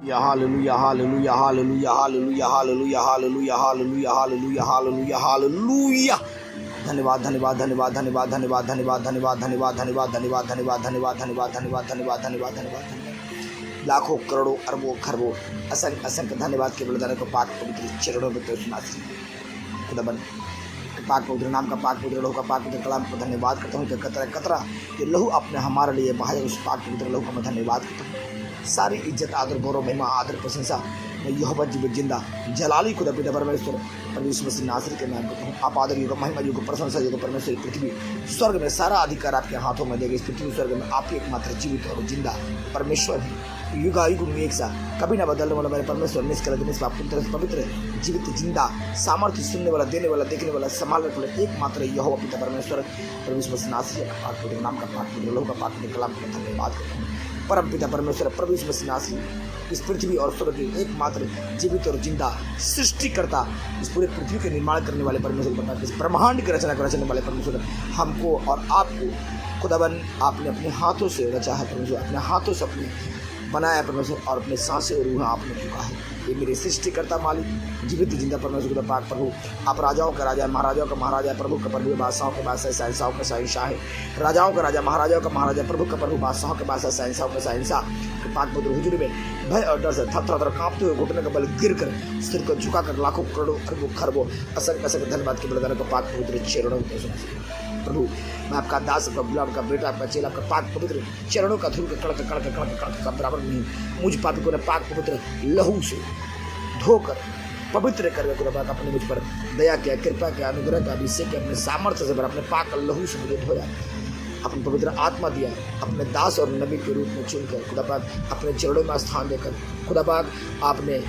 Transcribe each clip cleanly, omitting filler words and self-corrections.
Hallelujah hallelujah hallelujah hallelujah hallelujah hallelujah hallelujah hallelujah hallelujah hallelujah. धन्यवाद धन्यवाद धन्यवाद धन्यवाद धन्यवाद धन्यवाद धन्यवाद धन्यवाद धन्यवाद धन्यवाद धन्यवाद धन्यवाद धन्यवाद धन्यवाद धन्यवाद धन्यवाद धन्यवाद। लाखों करोड़ों अरबों खरबों असंख्य असंख्य धन्यवाद के बलिदान को पाक पवित्र चरणों में तो सुना खुदाबंद पाक पवित्र नाम का पाक पवित्र लहू का पाक पवित्र कलाम को धन्यवाद करता हूँ कि कतरा कतरा ये लहू आपने हमारे लिए बहाया, उस पाक पवित्र लहू का मैं धन्यवाद करता हूँ। सारी इज्जत आदर गौरव महिमा आदर प्रशंसा मैं यहोवा जीवित जिंदा जलाली खुदा पिता परमेश्वर परमेश्वर मसीह नासरी के नाम करता हूँ। आप आदर युग महिमा युग प्रशंसा युग परमेश्वर पृथ्वी स्वर्ग में सारा अधिकार आपके हाथों में देगा। इस पृथ्वी स्वर्ग में आप ही एकमात्र जीवित और जिंदा परमेश्वर है, युगायुग में एक सा कभी ना बदलने वाला मेरे परमेश्वर निष्कलंक निष्पाप पवित्र जीवित जिंदा सामर्थ्य सुनने वाला देने वाला देखने वाला संभालने वाला एकमात्र यहोवा पिता परमेश्वर परमेश्वर मसीह नासरी का पाक पवित्र नाम का पाक पवित्र लहू का पाक पवित्र कलाम का धन्यवाद करता हूँ। परम पिता परमेश्वर प्रभु यीशु मसीह नासरी इस पृथ्वी और स्वर्ग के एकमात्र जीवित और जिंदा सृष्टिकर्ता, इस पूरे पृथ्वी के निर्माण करने वाले परमेश्वर, इस ब्रह्मांड की रचना करने वाले परमेश्वर, हमको और आपको खुदाबंद आपने अपने हाथों से रचा है परमेश्वर, अपने हाथों से अपने बनाया परमेश्वर और अपने सांसें और रूह आपने चुका है। ये मेरे सृष्टिकर्ता मालिक जीवित जिंदा परमेश्वर खुदा पाक प्रभु, आप राजाओं का राजा, महाराजाओं का महाराजा, प्रभु का प्रभु, बादशाहों के बादशाह, शहंशाहों का शहंशाह है। राजाओं का राजा, महाराजाओं का महाराजा, प्रभु का प्रभु, बादशाहों के बादशाह, शहंशाहों का शहंशाह के पाक पवित्र हुजूर में भय और डर से थर कांपते हुए घुटने का बल गिर कर सिर को झुकाकर लाखों करोड़ों अरबों खरबों असंख्य असंख्य धन्यवाद के बलिदान को पाक पवित्र चरणों में प्रभु मैं आपका दास, आपका गुलाम, आपका बेटा, आपका चेला, आपका पाक पवित्र चरणों का धूल कड़क कड़क कड़क कड़क का बराबर नहीं, मुझ पापी को ने पाक पवित्र लहू से धोकर पवित्र करके खुदा पाक अपने मुझ पर दया किया, कृपा किया, अनुग्रह किया, अभिषेक किया, अपने सामर्थ्य से भरा, अपने पाक लहू से मुझे धोया, अपनी पवित्र आत्मा दिया, अपने दास और नबी के रूप में चुनकर खुदा पाक अपने चरणों में स्थान देकर खुदा पाक आपने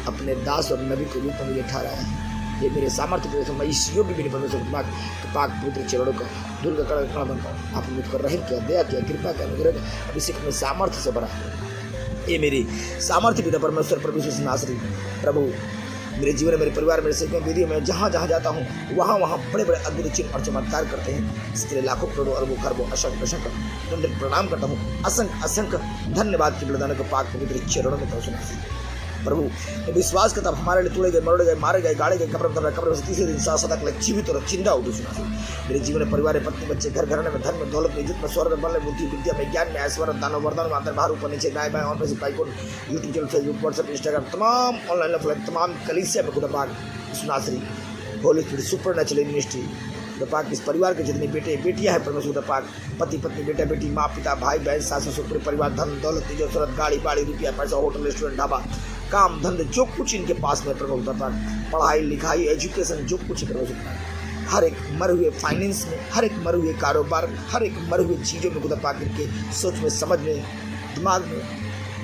अपने दास और नबी के रूप में मुझे ठहराया है। ये मेरे सामर्थ्य के मैं इस योग्य भी परमेश्वर पाक पवित्र चरणों का धूल का कड़ा बनता हूँ। आपने मुझ पर रहम किया, दया किया, कृपा किया, अनुग्रह अभिषेक में सामर्थ्य से भरा। ये मेरी सामर्थ्य पिता परमेश्वर परमेश्वर नासरी प्रभु मेरे जीवन, मेरे परिवार, मेरे सेवकों विधि में जहाँ जहाँ जाता हूँ वहाँ वहाँ बड़े बड़े अद्भुत चिन्ह और चमत्कार करते हैं। इसके लिए लाखों करोड़ों अरबों खरबों असंख्य असंख्य दंड प्रणाम करता हूँ। असंख्य असंख्य धन्यवाद के बलिदान को पाक पवित्र चरणों में पहुँचना प्रभु विश्वास करता हमारे लिए तोड़े गए, मरोड़े गए, मारे गए, गाड़े गए, कब्र में तीसरे दिन सदा के लिए जीवित और जिंदा उठे सुना मेरे जीवन में परिवार, पत्नी, बच्चे, घर घराने में, धन में, दौलत में, इज्जत में, स्वर्ग में, बल में, बुद्धि, विद्या में, ज्ञान में, ऐश्वर्य, दानव, वरदान में, अंदर बाहर, ऊपर नीचे, दाएं बाएं, और पैसे पाइकोन, YouTube channel, Facebook, WhatsApp, Instagram, तमाम ऑनलाइन प्लेटफॉर्म, तमाम कलीसिया में खुदा पाक सुनासरी होली स्पिरिट सुपरनैचुरल मिनिस्ट्री खुदा पाक इस परिवार के जितने बेटे बेटियां हैं परमेश्वर खुदा पाक, पति पत्नी, बेटा बेटी, माँ पिता, भाई बहन, सास ससुर, पूरे परिवार, धन दौलत, तिजोरी, सूरत, गाड़ी बाड़ी, रुपया पैसा, होटल, रेस्टोरेंट, ढाबा, काम धंधे, जो कुछ इनके पास में प्रभु खुदा पाक, पढ़ाई लिखाई, एजुकेशन, जो कुछ प्रभु खुदा पाक, हर एक मरे हुए फाइनेंस में, हर एक मरे हुए कारोबार, हर एक मरे हुए चीज़ों में खुदा पाक इनके सोच में, समझ में, दिमाग में,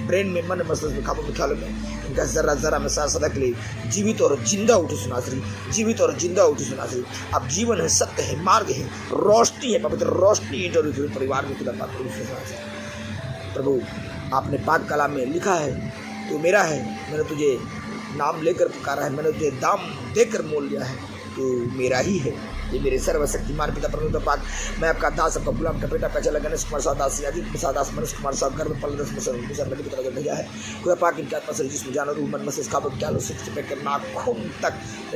ब्रेन में, मन मस्तिष्क में, खाबों में, ख्यालों में, इनका जरा जरा में सदा के लिए जीवित और जिंदा उठे सुनासरी, जीवित और जिंदा उठे सुनासरी। अब जीवन है, सत्य है, मार्ग है, रोशनी है, पवित्र रोशनी इंटरव्यू परिवार में खुदा पाक प्रभु आपने पाक कलाम में लिखा है, तू मेरा है, मैंने तुझे नाम लेकर पुकारा है, मैंने तुझे दाम देकर मोल लिया है, तू मेरा ही है। ये मेरे सर्वशक्तिमान पिता परमेश्वर पाक मैं आपका दास, आपका गुलाम, का बेटा, पहचान गणेश कुमार साहब दास, यादी प्रसाद दास, मनीष कुमार साहब घर में 15 नबी की तरह भेजा है। खुदा पाक इनके आत्मा से जिसमें जाना रूह मन मस्तिष्क खाबो क्या लो सिक्स पे करना खून तक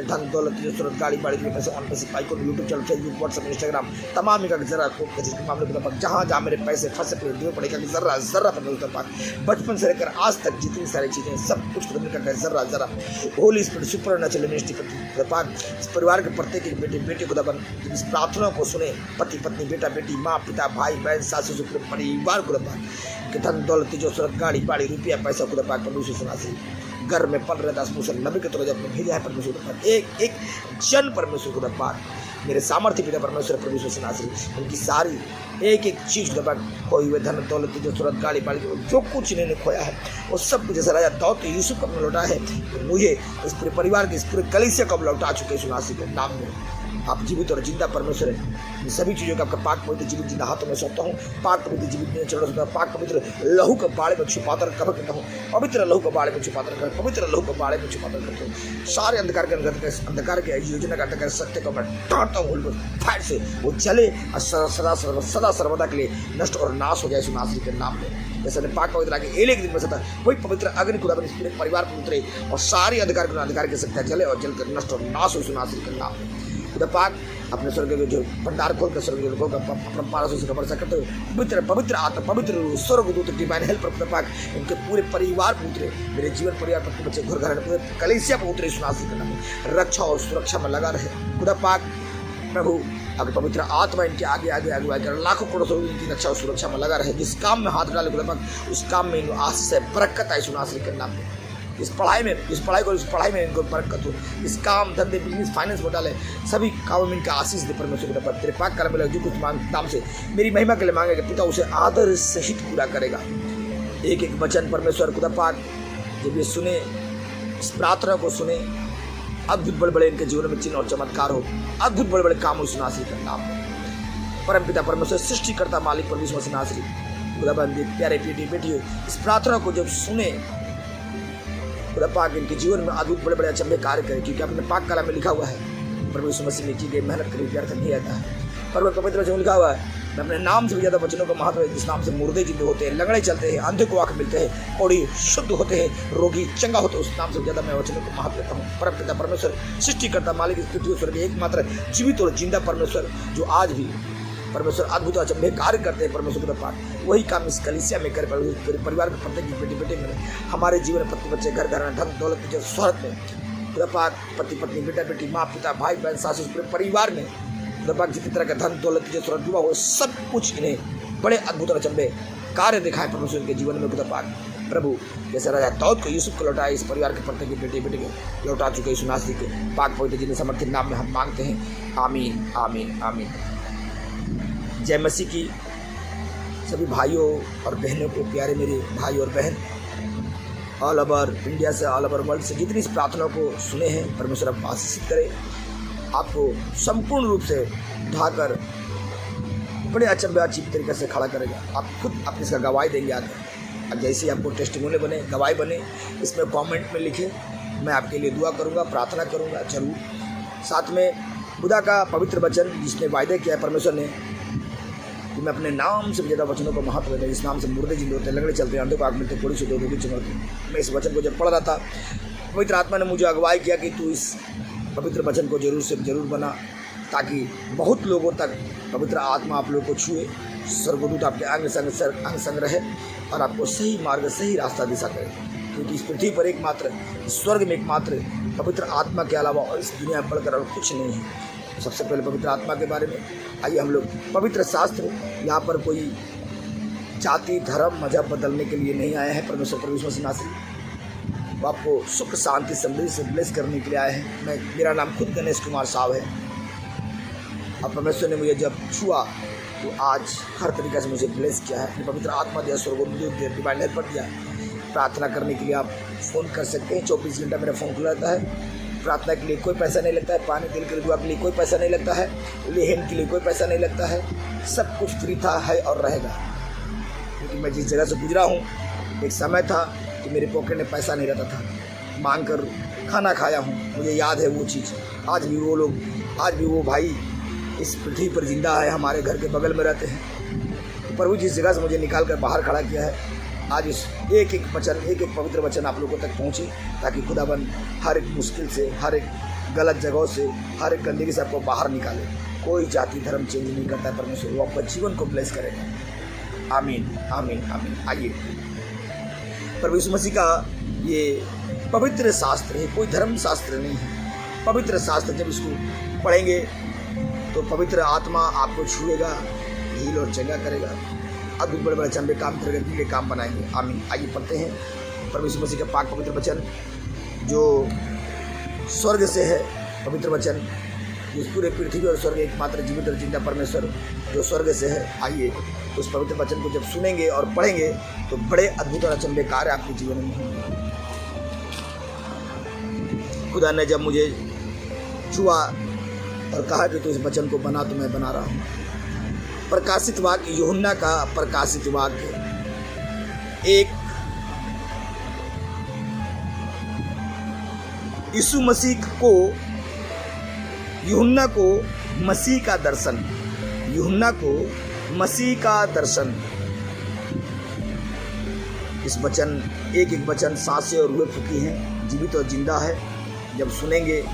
धन दौलत सूरत गाड़ी बाड़ी में पैसे ऑन पैसे पाई को YouTube channel, Facebook, WhatsApp, Instagram, तमाम का जरा के मामले खुदा पाक जहाँ जहाँ मेरे पैसे फंसे पड़े देवे पड़ेगा कि जर्रा जर्रा परमेश्वर पाक बचपन से लेकर आज तक जितनी सारी चीज़ें सब कुछ खुदा का जर्रा जरा होली स्पिरिट सुपरनैचुरल मिनिस्ट्री खुदा पाक इस परिवार के प्रत्येक बेटे बेटी खुदा बन इस प्रार्थना को सुने, पति पत्नी, बेटा बेटी, माँ पिता, भाई बहन, सास ससुर, परिवार खुदा पाक के धन दौलत, तिजोरी, सूरत, गाड़ी बाड़ी, रुपया पैसा खुदा पाक परमेश्वर सुना से घर में पल रहे दास मुसर नबी के तरह जब भेजा है परमेश्वर पाक एक एक जन परमेश्वर खुदा पाक मेरे सामर्थ्य पिता परमेश्वर परमेश्वर सुना से उनकी सारी एक एक चीज खुदा पाक खोई हुए धन दौलत, तिजोरी, सूरत, गाड़ी बाड़ी जो कुछ इन्होंने खोया है वो सब कुछ जैसे राजा दाऊद यूसुफ को लौटा है, मुझे इस पूरे परिवार के इस पूरे कलीसिया को लौटा चुके सुनासी के नाम में आप जीवित और जिंदा परमेश्वर है। इन सभी चीज़ों का आपका पाक पवित्र जीवित जिंदा हाथों में सौंपता हूँ। पाक पवित्र जीवित मेरे चरणों से पाक पवित्र लहू के बाड़े में छुपा कर कवर करता हूँ। पवित्र लहू के बाड़े में छुपा कर पवित्र लहू के बाड़े में छुपा कर करता हूँ। सारे अंधकार के अंधकार के योजना का अंधकार सत्य को मैं डांटता हूँ। फायर से वो जले और सदा सर्वदा के लिए नष्ट और नाश हो जाए सुनासरी के नाम में। जैसे ने पाक पवित्र आगे एले के दिन में सता वही पवित्र अग्नि खुदा बने पूरे परिवार पर उतरे और सारी अंधकार के शक्तियाँ जले और जलकर नष्ट और नाश हो सुनासरी के नाम में। खुदा पाक अपने स्वर्ग के जो भंडार खोल कर स्वर्ग खोल कर अपना पारसों से खबर सकते पवित्र पवित्र आत्मा पवित्र स्वर्गदूत डिवाइन हेल्प खुदा पाक उनके पूरे परिवार पर उतरे। मेरे जीवन परिवार पर बच्चे घर घर पूरे कलीसिया पर उतरे सुनासरी के नाम में। रक्षा और सुरक्षा में लगा रहे खुदा पाक प्रभु। अगर पवित्र आत्मा इनके आगे आगे आगे आगे लाखों करोड़ों इनकी रक्षा और सुरक्षा में लगा रहे। जिस काम में हाथ डाले खुदा पाक उस काम में इनको आशीष से बरकत आए सुनासरी के नाम में। इस पढ़ाई में इनको बरकत हो। इस काम धंधे बिजनेस फाइनेंस में डाले सभी कामों में इनका आशीष दे परमेश्वर खुदा। तेरे पाक काल में जो कुछ नाम से मेरी महिमा के लिए मांगेगा पिता उसे आदर सहित पूरा करेगा। एक एक वचन परमेश्वर खुदा पाक जब ये सुने इस प्रार्थना को सुने अद्भुत बड़े बड़े इनके जीवन में चिन्ह और चमत्कार हो। अद्भुत बड़े बड़े काम हो सुनासरी का नाम परम पिता परमेश्वर सृष्टिकर्ता मालिक परमेश्वर सुनासरी खुदा बंदी प्यारे बेटी इस प्रार्थना को जब सुने खुदा पाक इनके जीवन में अद्भुत बड़े बड़े अचंभे कार्य करें। क्योंकि अपने पाक कला में लिखा हुआ है परमेश्वर मसीह में की गई मेहनत कभी व्यर्थ नहीं आता है। पर पवित्र वचन लिखा हुआ है मैं अपने नाम से भी ज्यादा वचनों का महत्व है। जिस नाम से मुर्दे जिंदे होते हैं, लंगड़े चलते हैं, अंधे को आंख मिलते हैं, कोढ़ी शुद्ध होते हैं, रोगी चंगा होते हैं, उस नाम से ज्यादा मैं वचनों को महत्व देता हूँ। परम पिता परमेश्वर सृष्टिकर्ता मालिक इस पृथ्वी स्वर्ग एकमात्र जीवित और जिंदा परमेश्वर जो आज भी परमेश्वर अद्भुत अचंभे कार्य करते हैं परमेश्वर का पाठ वही काम इस कलीसिया में कर परिवार में प्रत्येक बेटी बेटे में हमारे जीवन में पति बच्चे घर घर धन दौलत जो शोहरत में खुदा पाक पति पत्नी बेटा बेटी माँ पिता भाई बहन सासू पूरे परिवार में खुदा पाक जितनी तरह का धन दौलत जो शोहरत डूबा हुआ सब कुछ इन्हें बड़े अद्भुत और अचंभे कार्य दिखाए परमेश्वर के जीवन में खुदा पाक प्रभु जैसे राजा दाऊद को यूसुफ को लौटाया इस परिवार के प्रत्येक बेटे बेटे को लौटा चुके यीशु नासरी के पाक पवित्र जिन्हें समर्थित नाम में हम मांगते हैं। आमीन आमीन आमीन। जय मसीह की सभी भाइयों और बहनों को प्यारे मेरे भाई और बहन ऑल ओवर इंडिया से ऑल ओवर वर्ल्ड से जितनी इस प्रार्थना को सुने हैं परमेश्वर आपको आशीषित करे, आपको संपूर्ण रूप से उठाकर बड़े अचंभे तरीके से खड़ा करेगा। आप खुद अपने इसका गवाही देंगे आगे। अब जैसे आपको टेस्टिमोनी बने गवाही बने इसमें कमेंट में लिखे, मैं आपके लिए दुआ करूँगा प्रार्थना करूँगा जरूर। साथ में खुदा का पवित्र वचन जिसने वायदे किया है परमेश्वर ने कि मैं अपने नाम से ज़्यादा वचनों को महत्व देता हूँ। इस नाम से मुर्दे जिंदे होते हैं, लंगड़े चलते हैं, अंधों को आँख मिलते, कोड़ी शुद्ध होती, चमकते। मैं इस वचन को जब पढ़ रहा था पवित्र आत्मा ने मुझे अगुवाई किया कि तू इस पवित्र वचन को जरूर से जरूर बना ताकि बहुत लोगों तक पवित्र आत्मा आप लोगों को छुए, स्वर्गदूत आपके अंग संग रहे और आपको सही मार्ग सही रास्ता दिशा करे। क्योंकि इस पृथ्वी पर एकमात्र स्वर्ग में एकमात्र पवित्र आत्मा के अलावा और इस दुनिया में बढ़कर और कुछ नहीं है। सबसे पहले पवित्र आत्मा के बारे में आइए हम लोग पवित्र शास्त्र यहाँ पर कोई जाति धर्म मजहब बदलने के लिए नहीं आए हैं। परमेश्वर से नासरी वो आपको सुख शांति समृद्धि से ब्लेस करने के लिए आए हैं। मेरा नाम खुद गणेश कुमार साहब है। अब परमेश्वर ने मुझे जब छुआ तो आज हर तरीके से मुझे ब्लेस किया है। अपनी पवित्र आत्मा दिया, स्वर्गदूत डिवाइन हेल्पर दिया। प्रार्थना करने के लिए आप फ़ोन कर सकते हैं। 24 घंटा मेरा फ़ोन खुला रहता है। प्रार्थना के लिए कोई पैसा नहीं लगता है, पानी तेल के लिए दुआ के लिए कोई पैसा नहीं लगता है, लेहन के लिए कोई पैसा नहीं लगता है। सब कुछ फ्री था है और रहेगा। क्योंकि मैं जिस जगह से गुजरा हूँ एक समय था कि मेरे पॉकेट में पैसा नहीं रहता था, मांग कर खाना खाया हूँ। मुझे याद है वो चीज़। आज भी वो लोग, आज भी वो भाई इस पृथ्वी पर जिंदा है, हमारे घर के बगल में रहते हैं। प्रभु जिस जगह से मुझे निकाल कर बाहर खड़ा किया है, आज इस एक एक वचन एक एक पवित्र वचन आप लोगों तक पहुँचे ताकि खुदाबंद हर एक मुश्किल से, हर एक गलत जगहों से, हर एक गंदगी से आपको बाहर निकाले। कोई जाति धर्म चेंज नहीं करता है परमेश्वर, वो आपका जीवन को ब्लेस करेगा। आमीन आमीन आमीन। आइए प्रभु यीशु मसीह का ये पवित्र शास्त्र है, कोई धर्म शास्त्र नहीं है। पवित्र शास्त्र जब इसको पढ़ेंगे तो पवित्र आत्मा आपको छुएगा, हील और चंगा करेगा, अद्भुत बड़े बड़े चंबे काम करेगा, दिव्य काम बनाएंगे। आमीन। आइए पढ़ते हैं परमेश्वर मसीह का पाक पवित्र वचन जो स्वर्ग से है। पवित्र वचन इस पूरे पृथ्वी और स्वर्ग एकमात्र जीवित और जिंदा परमेश्वर जो स्वर्ग से है। आइए उस पवित्र वचन को जब सुनेंगे और पढ़ेंगे तो बड़े अद्भुत और अचंभे कार्य आपके जीवन में होंगे। खुदा ने जब मुझे छुआ और कहा कि तू इस वचन को बना, तो मैं बना रहा हूँ। प्रकाशित वाक्य, यूहन्ना का प्रकाशित वाक्य एक यीशु मसीह को, यूहन्ना को मसीह का दर्शन, यूहन्ना को मसीह का दर्शन। इस वचन, एक एक वचन सांसें और रूहें फूकी हैं, जीवित और जिंदा है। जब सुनेंगे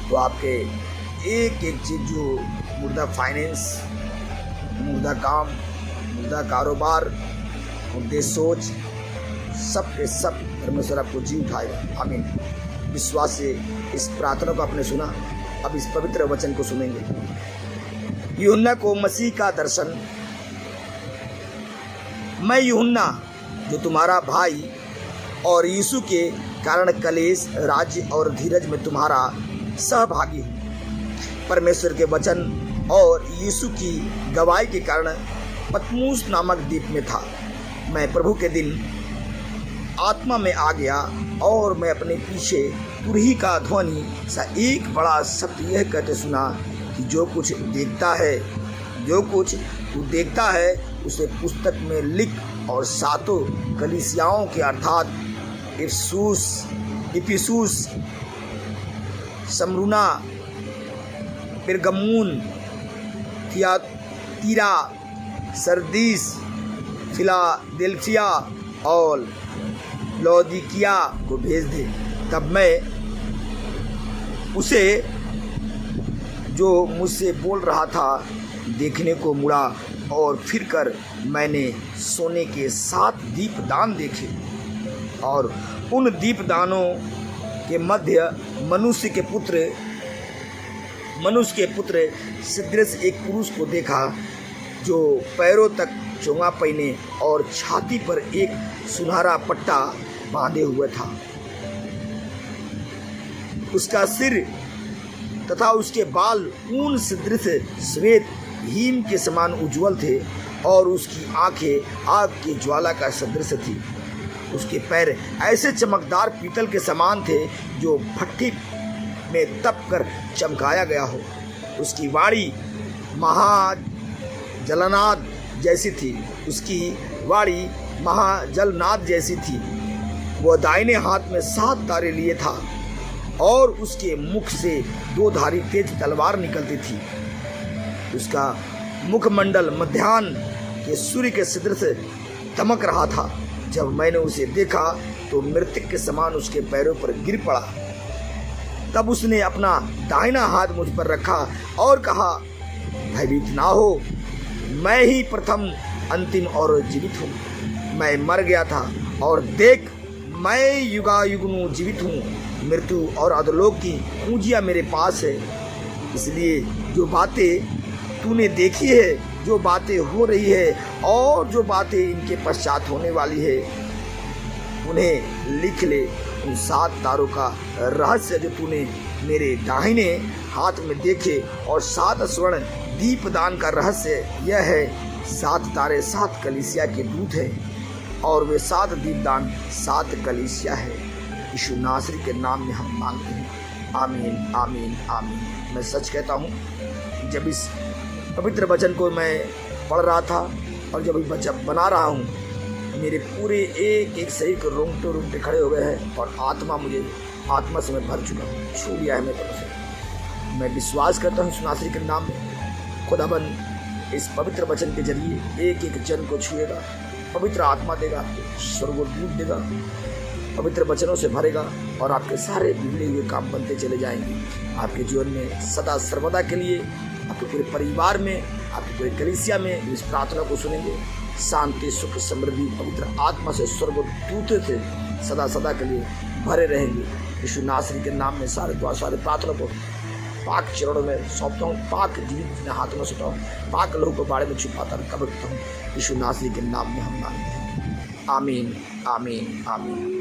तो आपके एक एक चीज़, जो मुर्दा फाइनेंस, मुर्दा काम, मुर्दा कारोबार, मुर्दे सोच, सब के सब परमेश्वर आपको जी उठाएगा। आमीन। विश्वास से इस प्रार्थना को आपने सुना, अब इस पवित्र वचन को सुनेंगे। यूहन्ना को मसीह का दर्शन। मैं यूहन्ना, जो तुम्हारा भाई और यीशु के कारण कलेश, राज्य और धीरज में तुम्हारा सहभागी हूँ। परमेश्वर के वचन और यीशु की गवाही के कारण पतमुस नामक द्वीप में था। मैं प्रभु के दिन आत्मा में आ गया और मैं अपने पीछे तुरही का ध्वनि सा एक बड़ा शब्द यह कहते सुना कि जो कुछ देखता है, जो कुछ तू देखता है उसे पुस्तक में लिख और सातों कलीसियाओं के अर्थात इफिसुस, स्मुर्ना, पेरगमुन, थियातीरा, सरदीस, फिलाडेल्फिया और लौदीकिया को भेज दे। तब मैं उसे, जो मुझसे बोल रहा था, देखने को मुड़ा और फिर कर मैंने सोने के 7 दीपदान देखे और उन दीपदानों के मध्य मनुष्य के पुत्र सदृश एक पुरुष को देखा, जो पैरों तक चोंगा पहने और छाती पर एक सुनहरा पट्टा बांधे हुए था। उसका सिर तथा उसके बाल ऊन सदृश श्वेत हिम के समान उज्जवल थे और उसकी आंखें आग की ज्वाला का सदृश थी। उसके पैर ऐसे चमकदार पीतल के समान थे जो भट्ठी में तप कर चमकाया गया हो। उसकी वाणी महाजलनाद जैसी थी, उसकी वाणी महाजलनाद जैसी थी। वह दाहिने हाथ में 7 तारे लिए था और उसके मुख से 2 धारी तेज तलवार निकलती थी। उसका मुखमंडल मध्याह्न के सूर्य के सदृश दमक रहा था। जब मैंने उसे देखा तो मृतक के समान उसके पैरों पर गिर पड़ा। तब उसने अपना दाहिना हाथ मुझ पर रखा और कहा, भयभीत ना हो, मैं ही प्रथम, अंतिम और जीवित हूँ। मैं मर गया था और देख, मैं युगायुग जीवित हूँ। मृत्यु और अधोलोक की पूंजियाँ मेरे पास है। इसलिए जो बातें तूने देखी है, जो बातें हो रही है और जो बातें इनके पश्चात होने वाली है, उन्हें लिख ले। उन 7 तारों का रहस्य जो तूने मेरे दाहिने हाथ में देखे और 7 स्वर्ण दीपदान का रहस्य यह है, 7 तारे 7 कलीसिया के दूत हैं और वे 7 दीपदान 7 कलीसिया है। यीशु नासरी के नाम में हम मांगते हैं, आमीन, आमीन, आमीन। मैं सच कहता हूँ, जब इस पवित्र वचन को मैं पढ़ रहा था और जब वचन बना रहा हूँ, मेरे पूरे एक एक शरीर के रोंगटे खड़े हो गए हैं और आत्मा से मैं भर चुका हूँ। छू लिया है मेरे तरफ से। मैं विश्वास करता हूँ सुनासरी के नाम में खुदाबंद इस पवित्र वचन के जरिए एक एक जन को छुएगा, पवित्र आत्मा देगा, स्वर्गदूत देगा, पवित्र वचनों से भरेगा और आपके सारे बिगड़े हुए काम बनते चले जाएंगे। आपके जीवन में सदा सर्वदा के लिए, आपके पूरे परिवार में, आपकी पूरी कलीसिया में इस प्रार्थना को सुनेंगे। शांति, सुख, समृद्धि पवित्र आत्मा से, स्वर्गदूत से सदा सदा के लिए भरे रहेंगे। यीशु नासरी के नाम में सारे प्रार्थना को पाक चरणों में सौंपता हूँ, पाक जीवित हाथों में सौंपता हूँ, पाक लहू को बाड़े में छुपाता रखता हूँ। यीशु नासरी के नाम में हम मांगते हैं, आमीन, आमीन, आमीन।